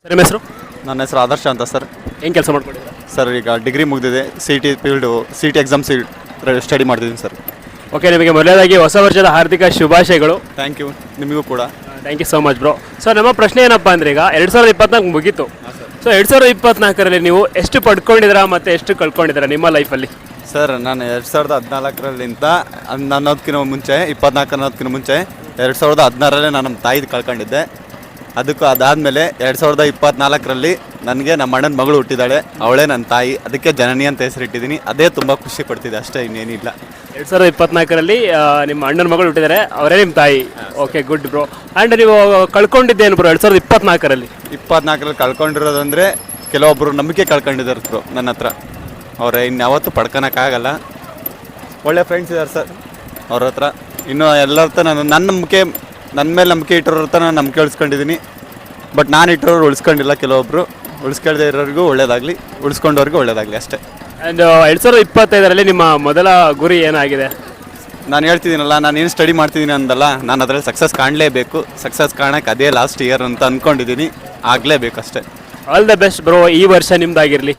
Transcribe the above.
Sir ನಿಮ್ಮ ಹೆಸರು? ನನ್ನ ಹೆಸರು ಆದರ್ಶ ಅಂತ ಸರ್. ಏನು ಕೆಲಸ ಮಾಡ್ಕೊಂಡಿದ್ದೀರಾ? ಸರ್ ಈಗ ಡಿಗ್ರಿ ಮುಗಿದಿದೆ, ಸಿ ಟಿ ಎಕ್ಸಾಮ್ ಸ್ಟಡಿ ಮಾಡ್ತಿದ್ದೀನಿ ಸರ್. ಓಕೆ, ನಿಮಗೆ ಮೊದಲನೇದಾಗಿ ಹೊಸ ವರ್ಷದ ಹಾರ್ದಿಕ ಶುಭಾಶಯಗಳು. ಥ್ಯಾಂಕ್ ಯು, ನಿಮಗೂ ಕೂಡ. Thank you so much bro. So ನಮ್ಮ ಪ್ರಶ್ನೆ ಏನಪ್ಪ ಅಂದರೆ, ಈಗ 2024 ಮುಗೀತು. ಸೊ 2024ರಲ್ಲಿ ನೀವು ಎಷ್ಟು ಪಡ್ಕೊಂಡಿದ್ದೀರಾ ಮತ್ತು ಎಷ್ಟು ಕಳ್ಕೊಂಡಿದ್ದೀರಾ ನಿಮ್ಮ ಲೈಫಲ್ಲಿ? ಸರ್ ನಾನು 2014 ಅನ್ನೋದಕ್ಕಿಂತ ಮುಂಚೆ 24 ಅನ್ನೋದಕ್ಕಿಂತ ಮುಂಚೆ 2016 ನಾನು ನಮ್ಮ ತಾಯಿದು ಕಳ್ಕೊಂಡಿದ್ದೆ. ಅದಕ್ಕೂ ಅದಾದಮೇಲೆ 2024 ನನಗೆ ನಮ್ಮ ಅಣ್ಣನ ಮಗಳು ಹುಟ್ಟಿದ್ದಾಳೆ, ಅವಳೇ ನನ್ನ ತಾಯಿ. ಅದಕ್ಕೆ ಜನನಿ ಅಂತ ಹೆಸರಿಟ್ಟಿದ್ದೀನಿ. ಅದೇ ತುಂಬ ಖುಷಿ ಕೊಡ್ತಿದೆ, ಅಷ್ಟೇ, ಇನ್ನೇನಿಲ್ಲ. 2024ರಲ್ಲಿ ನಿಮ್ಮ ಅಣ್ಣನ ಮಗಳು ಹುಟ್ಟಿದ್ದಾರೆ, ಅವರೇ ನಿಮ್ಮ ತಾಯಿ. Okay, good bro. ಆ್ಯಂಡ್ ನೀವು ಕಳ್ಕೊಂಡಿದ್ದೇನು ಬ್ರೋ 2024ರಲ್ಲಿ? 24ರಲ್ಲಿ ಕಳ್ಕೊಂಡಿರೋದಂದರೆ ಕೆಲವೊಬ್ಬರು ನಂಬಿಕೆ ಕಳ್ಕೊಂಡಿದ್ದಾರೆ ಬ್ರೋ ನನ್ನ ಹತ್ರ. ಅವ್ರೆ ಇನ್ಯಾವತ್ತೂ ಪಡ್ಕೊಳಕ್ಕಾಗಲ್ಲ. ಒಳ್ಳೆ ಫ್ರೆಂಡ್ಸ್ ಇದ್ದಾರೆ ಸರ್ ಅವ್ರ ಹತ್ರ. ಇನ್ನೂ ಎಲ್ಲರ ಹತ್ರ ನನ್ನ ಮೇಲೆ ನಂಬಿಕೆ ಇಟ್ಟೋರ ಹತ್ರ ನಾನು ನಂಬಿಕೆ ಉಳಿಸ್ಕೊಂಡಿದ್ದೀನಿ. ಬಟ್ ನಾನು ಇಟ್ಟರೋರು ಉಳಿಸ್ಕೊಂಡಿಲ್ಲ. ಕೆಲವೊಬ್ಬರು ಉಳಿಸ್ಕೊಳ್ದೇ ಇರೋರಿಗೂ ಒಳ್ಳೇದಾಗಲಿ, ಉಳಿಸ್ಕೊಂಡವ್ರಿಗೂ ಒಳ್ಳೇದಾಗಲಿ, ಅಷ್ಟೇ. ಆ್ಯಂಡ್ 2025ರಲ್ಲಿ ನಿಮ್ಮ ಮೊದಲ ಗುರಿ ಏನಾಗಿದೆ? ನಾನು ಹೇಳ್ತಿದ್ದೀನಲ್ಲ, ನಾನು ಏನು ಸ್ಟಡಿ ಮಾಡ್ತಿದ್ದೀನಿ ಅಂದಲ್ಲ, ನಾನು ಅದರಲ್ಲಿ ಸಕ್ಸಸ್ ಕಾಣಲೇಬೇಕು. ಸಕ್ಸಸ್ ಕಾಣಕ್ಕೆ ಅದೇ ಲಾಸ್ಟ್ ಇಯರ್ ಅಂತ ಅಂದ್ಕೊಂಡಿದ್ದೀನಿ. ಆಗಲೇಬೇಕು ಅಷ್ಟೇ. ಆಲ್ ದ ಬೆಸ್ಟ್ ಬ್ರೋ, ಈ ವರ್ಷ ನಿಮ್ದಾಗಿರಲಿ.